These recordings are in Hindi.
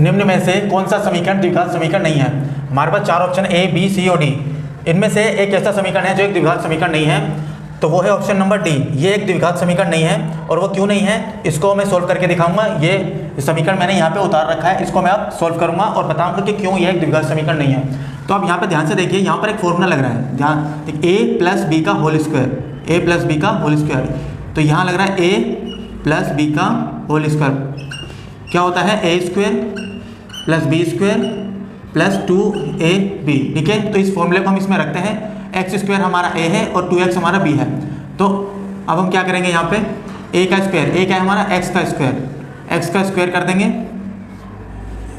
निम्न में से कौन सा समीकरण द्विघात समीकरण नहीं है? हमारे पास चार ऑप्शन ए, बी, सी और डी। इनमें से एक ऐसा समीकरण है जो एक द्विघात समीकरण नहीं है, तो वो है ऑप्शन नंबर डी। ये एक द्विघात समीकरण नहीं है, और वो क्यों नहीं है इसको मैं सोल्व करके दिखाऊंगा। ये समीकरण मैंने यहाँ पे उतार रखा है, इसको मैं अब सोल्व करूंगा और बताऊंगा कि क्यों ये एक द्विघात समीकरण नहीं है। तो अब यहाँ पे ध्यान से देखिए, यहाँ पर एक फॉर्मूला लग रहा है, ध्यान देखिए, ए प्लस बी का whole square, A plus B का होल स्क्वायर। तो यहाँ लग रहा है ए प्लस बी का होल स्क्वायर क्या होता है, A square plus B square plus 2ab। ठीक है, तो इस फॉर्मूले को हम इसमें रखते हैं। एक्स स्क्वायर हमारा ए है और 2x हमारा b है। तो अब हम क्या करेंगे, यहाँ पे a का स्क्वायर, a क्या है हमारा x का स्क्वायर, x का स्क्वायर कर देंगे।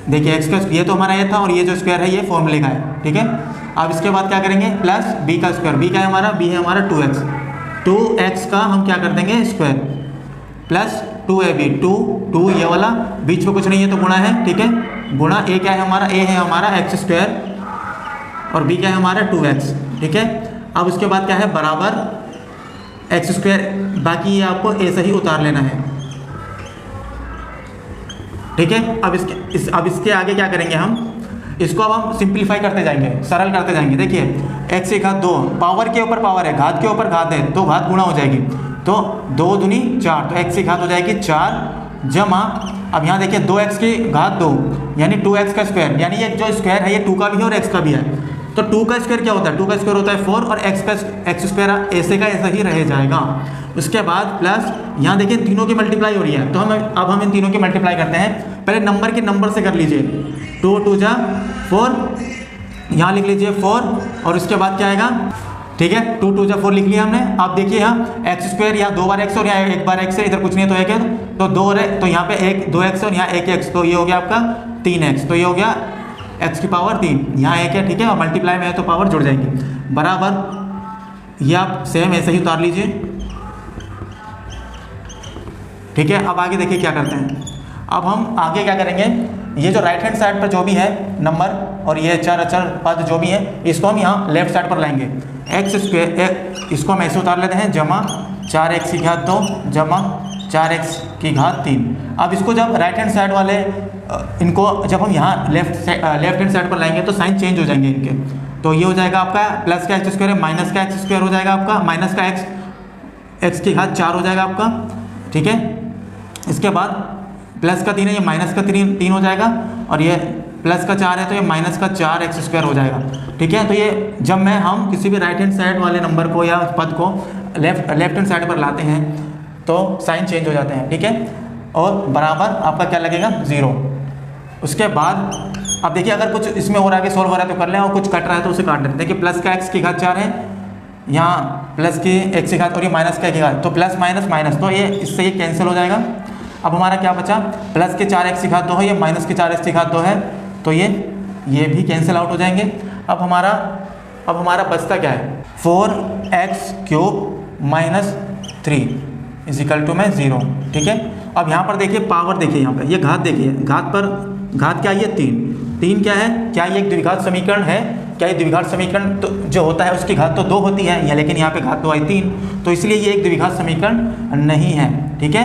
देखिए x का, ये तो हमारा ये था और ये जो स्क्वायर है ये फॉर्मूले का है। ठीक है, अब इसके बाद क्या करेंगे, प्लस b का स्क्वायर, b क्या है हमारा, b है हमारा 2x, 2x का हम क्या कर देंगे स्क्वायर प्लस 2ab, 2 ये वाला बीच में कुछ नहीं है तो गुणा है। ठीक है, गुणा a क्या है हमारा, a है हमारा x स्क्वायर और b क्या है हमारा 2x। ठीक है, अब उसके बाद क्या है, बराबर x स्क्वायर, बाकी ये आपको a से ही उतार लेना है। ठीक है, अब इसके आगे क्या करेंगे हम, इसको अब हम सिंप्लीफाई करते जाएंगे, सरल करते जाएंगे। देखिए x की घात 2, पावर के ऊपर पावर है, घात के ऊपर घात है, तो घात गुणा हो जाएगी, तो 2 दूनी 4, तो x की घात हो जाएगी 4 जमा, अब यहाँ देखिए 2x की घात 2 यानी 2x का स्क्वायर, यानी ये जो स्क्वायर है ये 2 का भी है और x का भी है। तो 2 का स्क्वायर क्या होता है, 2 का स्क्वायर होता है 4 और x स्क्वायर ऐसे का ऐसा ही रह जाएगा। उसके बाद प्लस यहाँ देखिए तीनों की मल्टीप्लाई हो रही है, तो हम इन तीनों की मल्टीप्लाई करते हैं। पहले नंबर के नंबर से कर लीजिए, 2 2 जा 4, यहाँ लिख लीजिए 4 और उसके बाद क्या आएगा, ठीक है 2 2 जा 4 लिख लिया हमने। आप देखिए यहाँ एक्स स्क्वायर, यहाँ 2 बार x और यहाँ 1 बार x है, इधर कुछ नहीं है तो 1 है, तो 2 है, तो यहाँ पे 2x और यहाँ 1x, तो ये हो गया आपका 3x, तो ये हो गया x की पावर 3, यहाँ 1 है। ठीक है, और मल्टीप्लाई में है तो पावर जुड़ जाएंगी, बराबर ये आप सेम ऐसे ही उतार लीजिए। ठीक है, अब आगे देखिए क्या करते हैं। अब हम आगे क्या करेंगे, ये जो राइट हैंड साइड पर जो भी है नंबर और ये चर अचर पद जो भी है, इसको हम यहाँ लेफ्ट साइड पर लाएंगे। एक्स स्क्वायर, इसको हम ऐसे उतार लेते हैं, जमा 4x की घात 2 जमा 4x की घात 3। अब इसको जब राइट हैंड साइड वाले इनको जब हम यहाँ लेफ्ट हैंड साइड पर लाएंगे तो साइन चेंज हो जाएंगे इनके। तो ये हो जाएगा आपका प्लस का एक्स स्क्वायर है, माइनस का एक्स स्क्वायर हो जाएगा आपका, माइनस का एक्स की घात 4 हो जाएगा आपका। ठीक है, इसके बाद प्लस का 3 है, ये माइनस का 3 हो जाएगा, और ये प्लस का 4 है तो ये माइनस का 4x स्क्वायर हो जाएगा। ठीक है, तो ये जब हम किसी भी राइट हैंड साइड वाले नंबर को या पद को लेफ्ट हैंड साइड पर लाते हैं तो साइन चेंज हो जाते हैं। ठीक है, और बराबर आपका क्या लगेगा 0। उसके बाद अब देखिए अगर कुछ इसमें हो रहा है कि सोल्व हो रहा है तो कर लें, और कुछ कट रहा है तो उसे काट दें। देखिए प्लस का x की घात 4 है, यहाँ प्लस की x की घात और ये माइनस का की घात, तो प्लस माइनस माइनस, तो ये इससे ये कैंसिल हो जाएगा। अब हमारा क्या बचा, प्लस के 4x की घात 2 है, ये माइनस के 4x की घात 2 है, तो ये भी कैंसिल आउट हो जाएंगे। अब हमारा बचता क्या है, 4x³ माइनस 3 इजिकल टू में 0। ठीक है, अब यहाँ पर देखिए पावर, देखिए यहाँ पे ये घात, देखिए घात क्या है, 3 क्या है, क्या ये एक द्विघात समीकरण है? क्या ये द्विघात समीकरण तो जो होता है उसकी घात तो 2 होती है, या लेकिन यहाँ पे घात 2 आई 3, तो इसलिए ये एक द्विघात समीकरण नहीं है। ठीक है,